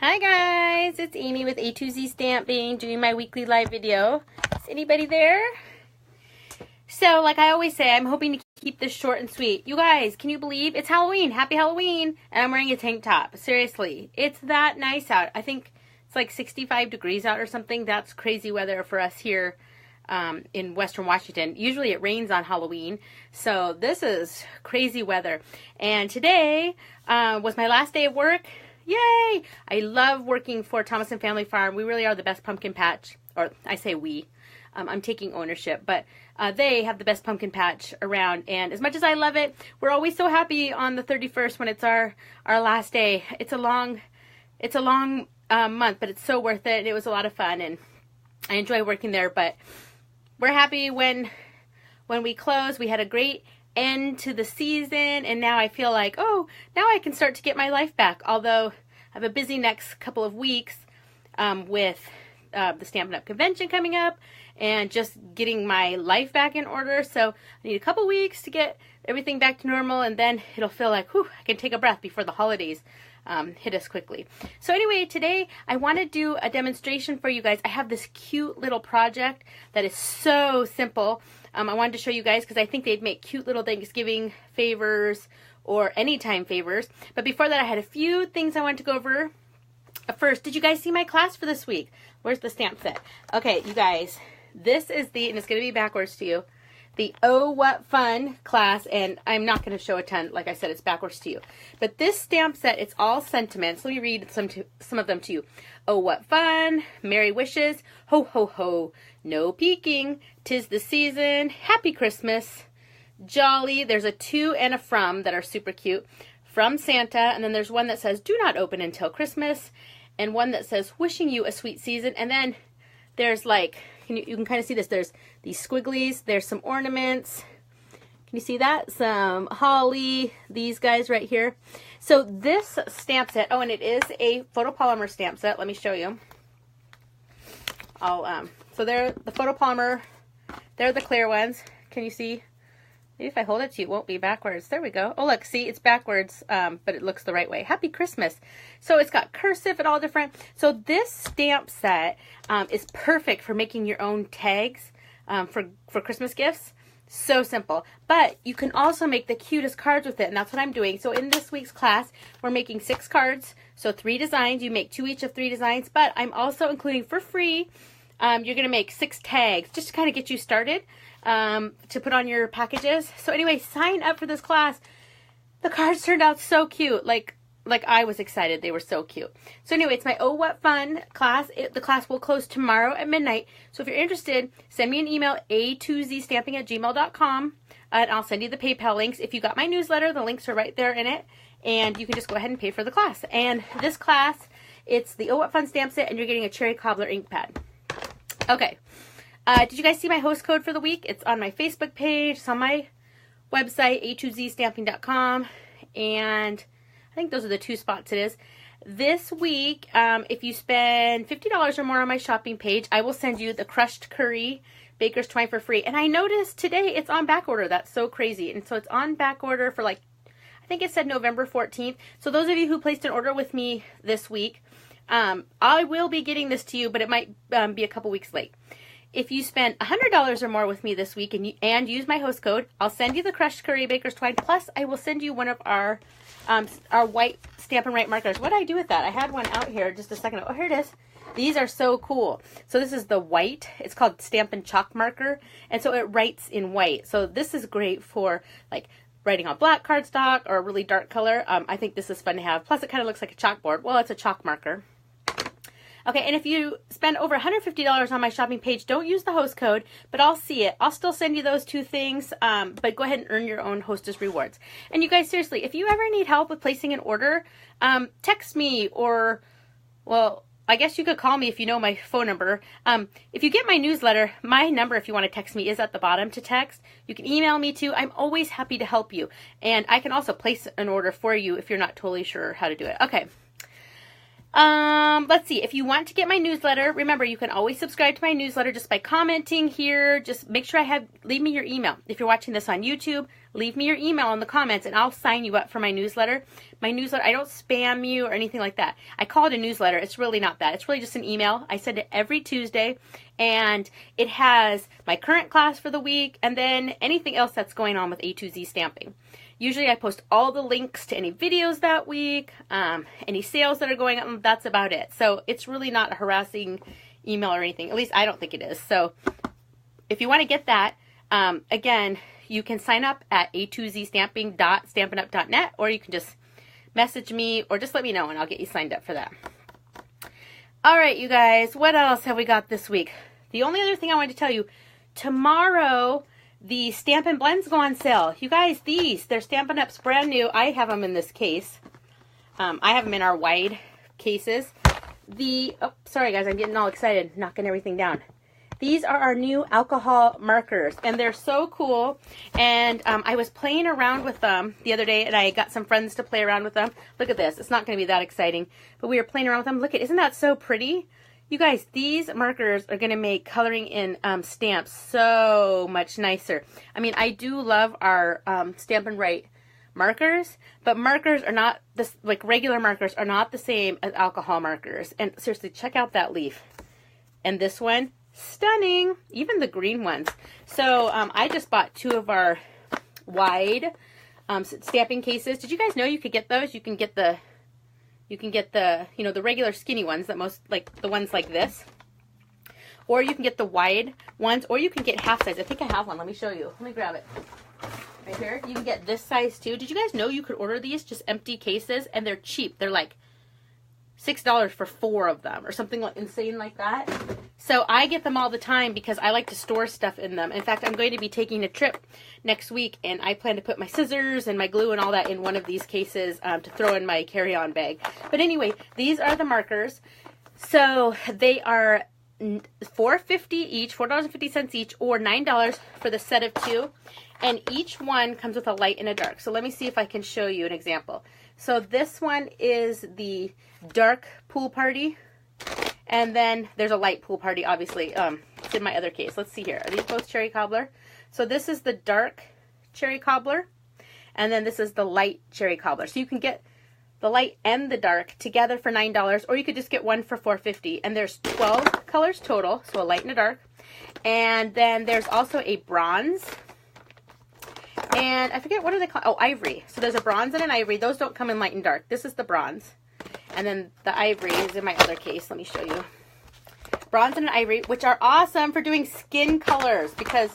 Hi guys, it's Amy with A2Zstamping doing my weekly live video. Is anybody there? So like I always say, I'm hoping to keep this short and sweet. You guys, can you believe it's Halloween? Happy Halloween! And I'm wearing a tank top. Seriously, it's that nice out. I think it's like 65 degrees out or something. That's crazy weather for us here in Western Washington. Usually it rains on Halloween, so this is crazy weather. And today was my last day of work. Yay! I love working for Thomas and Family Farm. We really are the best pumpkin patch, or I say we. I'm taking ownership, but they have the best pumpkin patch around. And as much as I love it, we're always so happy on the 31st when it's our last day. It's a long month, but it's so worth it. And it was a lot of fun, and I enjoy working there. But we're happy when we close. We had a great end to the season, and now I feel like, oh, now I can start to get my life back. Although I have a busy next couple of weeks with the Stampin' Up! Convention coming up and just getting my life back in order. So I need a couple weeks to get everything back to normal, and then it'll feel like, whew, I can take a breath before the holidays hit us quickly. So anyway, today I want to do a demonstration for you guys. I have this cute little project that is so simple. I wanted to show you guys because I think they'd make cute little Thanksgiving favors or anytime favors. But before that, I had a few things I wanted to go over. First, did you guys see my class for this week? Where's the stamp set? Okay, you guys, this is and it's going to be backwards to you, the Oh What Fun class, and I'm not going to show a ton. Like I said, it's backwards to you. But this stamp set, it's all sentiments. Let me read some of them to you. Oh, what fun. Merry wishes. Ho, ho, ho. No peeking. 'Tis the season. Happy Christmas. Jolly. There's a to and a from that are super cute. From Santa. And then there's one that says, do not open until Christmas. And one that says, wishing you a sweet season. And then there's like, you can kind of see this. There's these squigglies. There's some ornaments. Can you see that? Some holly. These guys right here. So this stamp set, oh, and it is a photopolymer stamp set. Let me show you. So they're the photopolymer. They're the clear ones. Can you see? Maybe if I hold it to you, it won't be backwards. There we go. Oh, look, see, it's backwards, but it looks the right way. Happy Christmas. So it's got cursive and all different. So this stamp set is perfect for making your own tags for Christmas gifts. So simple. But you can also make the cutest cards with it, and that's what I'm doing. So in this week's class, we're making 6 cards. So 3 designs. You make 2 each of 3 designs, but I'm also including for free, you're going to make 6 tags just to kind of get you started to put on your packages. So anyway, sign up for this class. The cards turned out so cute. Like I was excited. They were so cute. So anyway, it's my Oh What Fun class. The class will close tomorrow at midnight. So if you're interested, send me an email, A2Zstamping@gmail.com, and I'll send you the PayPal links. If you got my newsletter, the links are right there in it, and you can just go ahead and pay for the class. And this class, it's the Oh What Fun stamp set, and you're getting a cherry cobbler ink pad. Okay. Did you guys see my host code for the week? It's on my Facebook page. It's on my website, A2Zstamping.com, and I think those are the 2 spots it is. This week, if you spend $50 or more on my shopping page, I will send you the crushed curry baker's twine for free. And I noticed today it's on back order. That's so crazy. And so it's on back order for like, I think it said November 14th. So those of you who placed an order with me this week, I will be getting this to you, but it might be a couple weeks late. If you spend $100 or more with me this week and use my host code, I'll send you the crushed curry baker's twine. Plus, I will send you one of our white Stampin' Right markers. What did I do with that? I had one out here just a second ago. Oh, here it is. These are so cool. So this is the white. It's called Stampin' Chalk marker, and so it writes in white. So this is great for like writing on black cardstock or a really dark color. I think this is fun to have. Plus, it kind of looks like a chalkboard. Well, it's a chalk marker. Okay, and if you spend over $150 on my shopping page, don't use the host code, but I'll see it. I'll still send you those 2 things, but go ahead and earn your own hostess rewards. And you guys, seriously, if you ever need help with placing an order, text me or, well, I guess you could call me if you know my phone number. If you get my newsletter, my number, if you want to text me, is at the bottom to text. You can email me too. I'm always happy to help you. And I can also place an order for you if you're not totally sure how to do it. Okay. Let's see. If you want to get my newsletter, remember you can always subscribe to my newsletter just by commenting here. Just make sure leave me your email. If you're watching this on YouTube, leave me your email in the comments and I'll sign you up for my newsletter. My newsletter, I don't spam you or anything like that. I call it a newsletter. It's really not that. It's really just an email. I send it every Tuesday and it has my current class for the week and then anything else that's going on with A2Z stamping. Usually I post all the links to any videos that week, any sales that are going on. That's about it. So it's really not a harassing email or anything. At least I don't think it is. So if you want to get that, again, you can sign up at A2Zstamping.stampinup.net or you can just message me or just let me know and I'll get you signed up for that. All right, you guys, what else have we got this week? The only other thing I wanted to tell you, tomorrow the Stampin Blends go on sale. You guys, they're Stampin' Up's brand new. I have them in this case. I have them in our wide cases. Oh, sorry guys, I'm getting all excited, knocking everything down. These are our new alcohol markers, and they're so cool. And I was playing around with them the other day, and I got some friends to play around with them. Look at this. It's not going to be that exciting, but we were playing around with them. Look, isn't that so pretty? You guys, these markers are going to make coloring in stamps so much nicer. I mean, I do love our Stampin' Write markers, but markers are not, like regular markers are not the same as alcohol markers. And seriously, check out that leaf. And this one, stunning. Even the green ones. So I just bought 2 of our wide stamping cases. Did you guys know you could get those? You can get the, you know, the regular skinny ones that most, like the ones like this. Or you can get the wide ones, or you can get half size. I think I have one. Let me show you. Let me grab it. Right here. You can get this size too. Did you guys know you could order these just empty cases and they're cheap? They're like $6 for 4 of them or something like insane like that. So I get them all the time because I like to store stuff in them. In fact, I'm going to be taking a trip next week and I plan to put my scissors and my glue and all that in one of these cases to throw in my carry-on bag. But anyway, these are the markers. So they are $4.50 each, $4.50 each, or $9 for the set of 2. And each one comes with a light and a dark. So let me see if I can show you an example. So this one is the dark pool party. And then there's a light pool party, obviously. It's in my other case. Let's see here. Are these both cherry cobbler? So this is the dark cherry cobbler. And then this is the light cherry cobbler. So you can get the light and the dark together for $9. Or you could just get one for $4.50. And there's 12 colors total. So a light and a dark. And then there's also a bronze. And I forget, what are they called? Oh, ivory. So there's a bronze and an ivory. Those don't come in light and dark. This is the bronze. And then the ivory is in my other case. Let me show you. Bronze and an ivory, which are awesome for doing skin colors. Because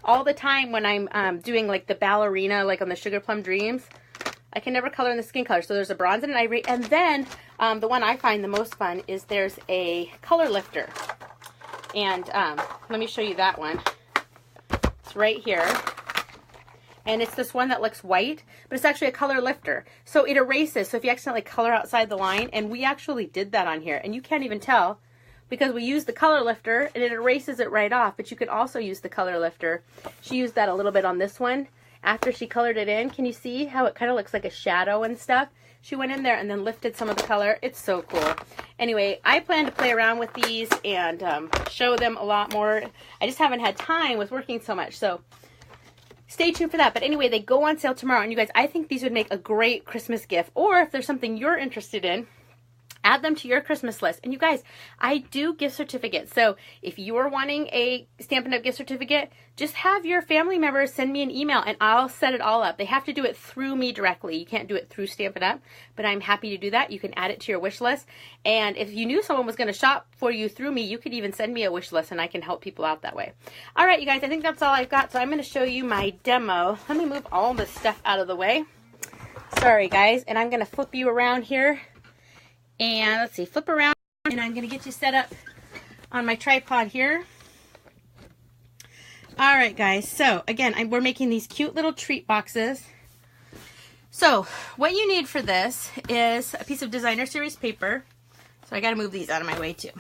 all the time when I'm doing like the ballerina, like on the Sugar Plum Dreams, I can never color in the skin color. So there's a bronze and an ivory. And then the one I find the most fun is there's a color lifter. And let me show you that one. It's right here. And it's this one that looks white, but it's actually a color lifter. So it erases. So if you accidentally color outside the line, and we actually did that on here, and you can't even tell because we used the color lifter and it erases it right off, but you can also use the color lifter. She used that a little bit on this one after she colored it in. Can you see how it kind of looks like a shadow and stuff? She went in there and then lifted some of the color. It's so cool. Anyway, I plan to play around with these and show them a lot more. I just haven't had time with working so much, so stay tuned for that. But anyway, they go on sale tomorrow. And you guys, I think these would make a great Christmas gift. Or if there's something you're interested in, add them to your Christmas list. And you guys, I do gift certificates. So if you're wanting a Stampin' Up! Gift certificate, just have your family members send me an email and I'll set it all up. They have to do it through me directly. You can't do it through Stampin' Up! But I'm happy to do that. You can add it to your wish list. And if you knew someone was going to shop for you through me, you could even send me a wish list and I can help people out that way. All right, you guys, I think that's all I've got. So I'm going to show you my demo. Let me move all this stuff out of the way. Sorry, guys. And I'm going to flip you around here. And let's see, flip around, and I'm going to get you set up on my tripod here. All right, guys. So again, we're making these cute little treat boxes. So what you need for this is a piece of designer series paper. So I got to move these out of my way too.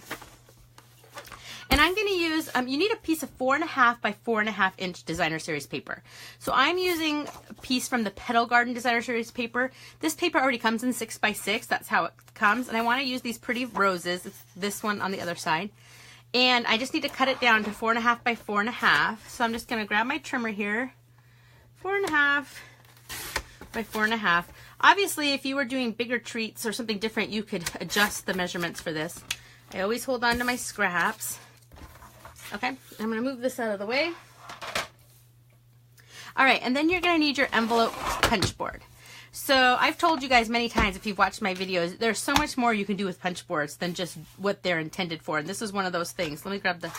And I'm going to use, you need a piece of 4.5 by 4.5 inch designer series paper. So I'm using a piece from the Petal Garden designer series paper. This paper already comes in 6 by 6. That's how it comes. And I want to use these pretty roses. It's this one on the other side. And I just need to cut it down to 4.5 by 4.5. So I'm just going to grab my trimmer here. 4.5 by 4.5. Obviously, if you were doing bigger treats or something different, you could adjust the measurements for this. I always hold on to my scraps. Okay, I'm going to move this out of the way. All right, and then you're going to need your envelope punch board. So I've told you guys many times, if you've watched my videos, there's so much more you can do with punch boards than just what they're intended for. And this is one of those things. Let me grab the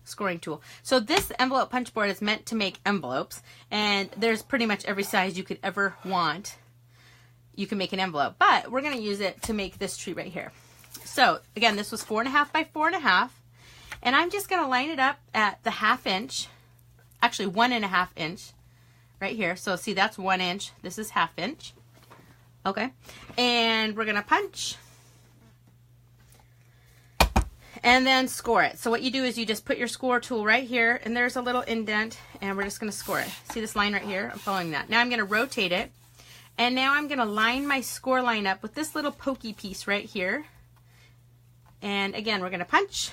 scoring tool. So this envelope punch board is meant to make envelopes, and there's pretty much every size you could ever want. You can make an envelope, but we're going to use it to make this tree right here. So again, this was 4.5 by 4.5. And I'm just going to line it up at the 1/2 inch, actually 1.5 inch right here. So see, that's 1 inch. This is 1/2 inch. Okay. And we're going to punch and then score it. So what you do is you just put your score tool right here, and there's a little indent, and we're just going to score it. See this line right here? I'm following that. Now I'm going to rotate it, and now I'm going to line my score line up with this little pokey piece right here. And again, we're going to punch.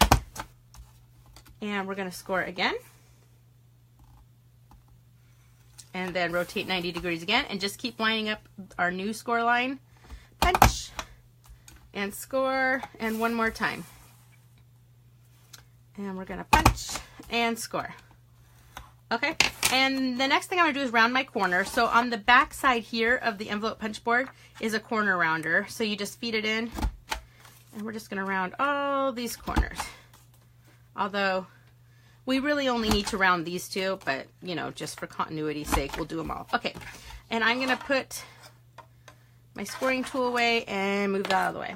And we're going to score again. And then rotate 90 degrees again. And just keep lining up our new score line. Punch. And score. And one more time. And we're going to punch. And score. Okay. And the next thing I'm going to do is round my corner. So on the back side here of the envelope punch board is a corner rounder. So you just feed it in. And we're just going to round all these corners. Although we really only need to round these two, but you know, just for continuity's sake, we'll do them all. Okay, and I'm going to put my scoring tool away and move that out of the way.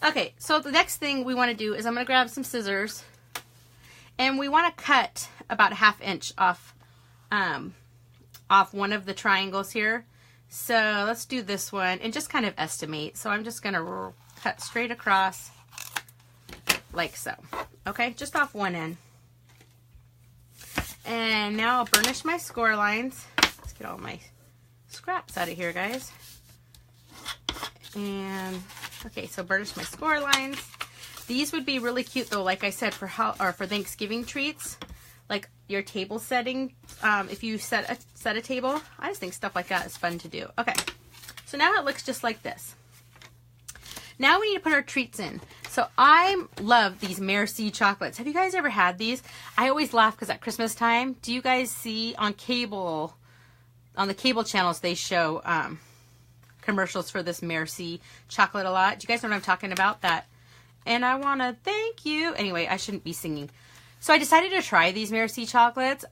Okay, so the next thing we want to do is I'm going to grab some scissors, and we want to cut about 1/2 inch off one of the triangles here. So let's do this one and just kind of estimate. So I'm just going to cut straight across like so. Okay, just off one end. And now I'll burnish my score lines. Let's get all my scraps out of here, guys. And okay, so burnish my score lines. These would be really cute though, like I said, for Thanksgiving treats, like your table setting. If you set a table, I just think stuff like that is fun to do. Okay, so now it looks just like this. Now we need to put our treats in. So I love these Merci chocolates. Have you guys ever had these? I always laugh because at Christmas time, do you guys see on cable, on the cable channels, they show commercials for this Merci chocolate a lot. Do you guys know what I'm talking about? That, and I want to thank you. Anyway, I shouldn't be singing. So I decided to try these Merci chocolates.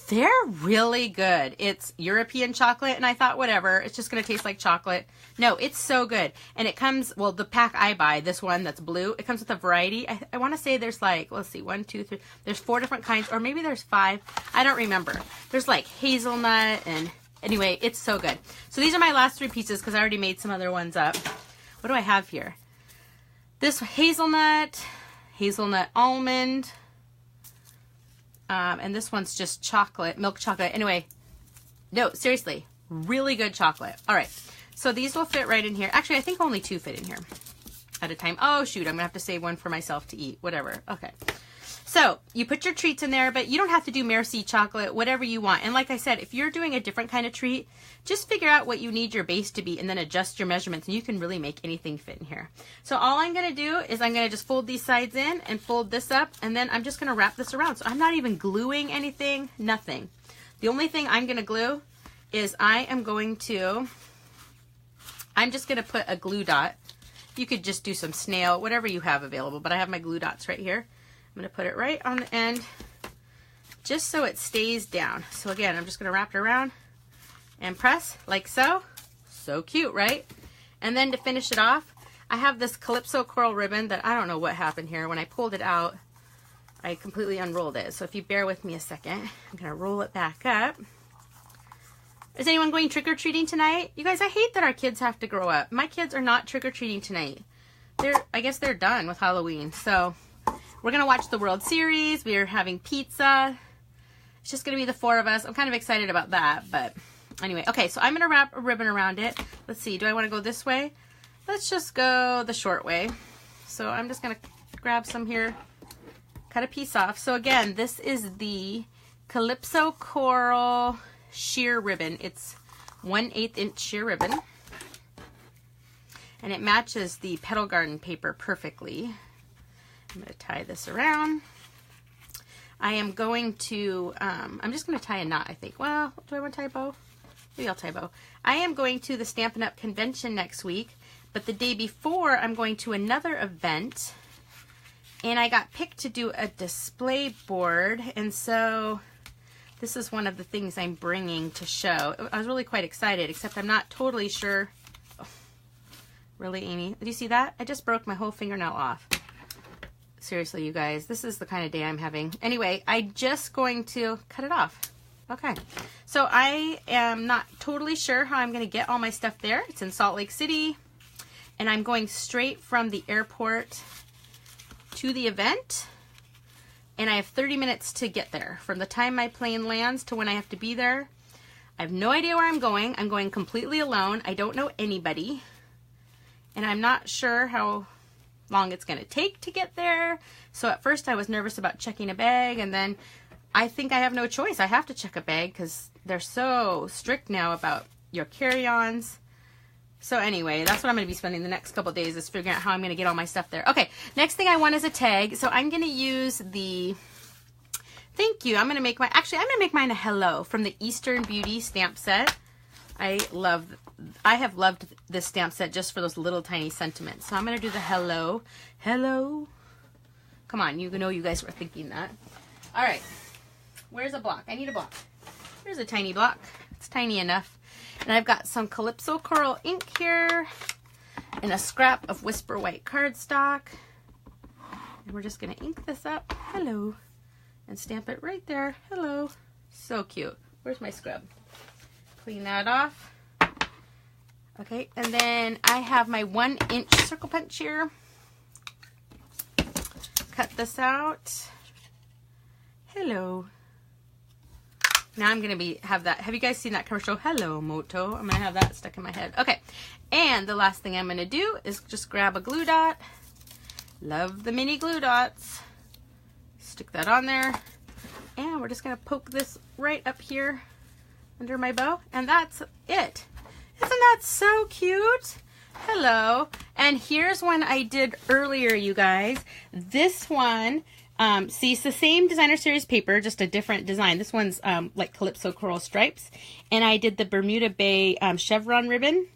They're really good. It's European chocolate, and I thought, whatever, it's just going to taste like chocolate. No, it's so good. And it comes, well, the pack I buy, this one that's blue, it comes with a variety. I want to say there's like, let's see, 1, 2, 3, there's 4 different kinds, or maybe there's 5. I don't remember. There's like hazelnut, and anyway, it's so good. So these are my last 3 pieces because I already made some other ones up. What do I have here? This hazelnut almond, and this one's just chocolate, milk chocolate. Anyway, no, seriously, really good chocolate. All right, so these will fit right in here. Actually, I think only 2 fit in here at a time. Oh, shoot, I'm going to have to save one for myself to eat, whatever. Okay, so you put your treats in there, but you don't have to do Merci chocolate, whatever you want. And like I said, if you're doing a different kind of treat, just figure out what you need your base to be and then adjust your measurements, and you can really make anything fit in here. So all I'm going to do is I'm going to just fold these sides in and fold this up, and then I'm just going to wrap this around. So I'm not even gluing anything, nothing. The only thing I'm going to glue is I'm just going to put a glue dot. You could just do some snail, whatever you have available, but I have my glue dots right here. I'm going to put it right on the end just so it stays down. So again, I'm just going to wrap it around and press like so. So cute, right? And then to finish it off, I have this Calypso coral ribbon that I don't know what happened here. When I pulled it out, I completely unrolled it. So if you bear with me a second, I'm going to roll it back up. Is anyone going trick-or-treating tonight? You guys, I hate that our kids have to grow up. My kids are not trick-or-treating tonight. I guess they're done with Halloween. So we're going to watch the World Series. We are having pizza. It's just going to be the 4 of us. I'm kind of excited about that, but anyway. Okay, so I'm going to wrap a ribbon around it. Let's see. Do I want to go this way? Let's just go the short way. So I'm just going to grab some here, cut a piece off. So again, this is the Calypso Coral sheer ribbon. It's 1/8 inch sheer ribbon. And it matches the Petal Garden paper perfectly. I'm going to tie this around. I am going to, I'm just going to tie a knot, I think. Well, do I want to tie a bow? Maybe I'll tie a bow. I am going to the Stampin' Up! Convention next week, but the day before I'm going to another event, and I got picked to do a display board, and so this is one of the things I'm bringing to show. I was really quite excited, except I'm not totally sure. Oh, really, Amy? Did you see that? I just broke my whole fingernail off. Seriously, you guys, this is the kind of day I'm having. Anyway, I'm just going to cut it off. Okay, so I am not totally sure how I'm going to get all my stuff there. It's in Salt Lake City, and I'm going straight from the airport to the event, and I have 30 minutes to get there. From the time my plane lands to when I have to be there, I have no idea where I'm going. I'm going completely alone. I don't know anybody, and I'm not sure how long it's going to take to get there. So at first I was nervous about checking a bag, and then I think I have no choice. I have to check a bag because they're so strict now about your carry-ons. So anyway, that's what I'm going to be spending the next couple of days, is figuring out how I'm going to get all my stuff there. Okay, next thing I want is a tag. So I'm going to use the thank you. I'm going to make mine a hello from the Eastern Beauty stamp set. I have loved this stamp set just for those little tiny sentiments. So I'm going to do the hello. Hello. Come on, you know you guys were thinking that. All right. Where's a block? I need a block. Here's a tiny block. It's tiny enough. And I've got some Calypso Coral ink here and a scrap of Whisper White cardstock. And we're just going to ink this up. Hello. And stamp it right there. Hello. So cute. Where's my scrub? Clean that off. Okay, and then I have my 1-inch circle punch here. Cut this out. Hello. Now I'm going to have that. Have you guys seen that commercial? Hello, Moto. I'm going to have that stuck in my head. Okay, and the last thing I'm going to do is just grab a glue dot. Love the mini glue dots. Stick that on there. And we're just going to poke this right up here under my bow, and that's it. Isn't that so cute? Hello. And here's one I did earlier, you guys. This one, see, it's the same designer series paper, just a different design. This one's like Calypso Coral stripes, and I did the Bermuda Bay chevron ribbon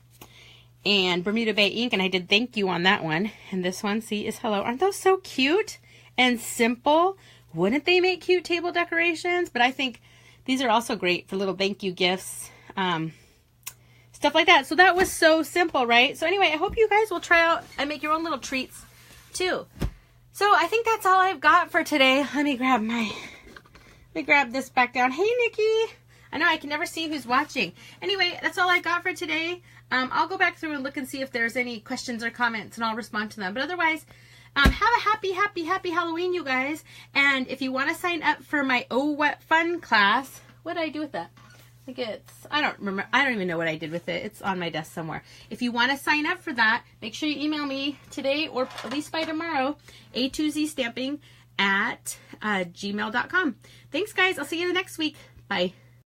and Bermuda Bay ink, and I did thank you on that one. And this one, see, is hello. Aren't those so cute and simple? Wouldn't they make cute table decorations? But I think these are also great for little thank you gifts, stuff like that. So that was so simple, right? So anyway, I hope you guys will try out and make your own little treats too. So I think that's all I've got for today. Let me grab this back down. Hey, Nikki. I know I can never see who's watching. Anyway, that's all I got for today. I'll go back through and look and see if there's any questions or comments, and I'll respond to them. But otherwise, have a happy Halloween, you guys. And if you want to sign up for my Oh What Fun class, what did I do with that? I think I don't remember. I don't even know what I did with it. It's on my desk somewhere. If you want to sign up for that, make sure you email me today or at least by tomorrow, A2Zstamping at gmail.com. Thanks, guys. I'll see you the next week. Bye.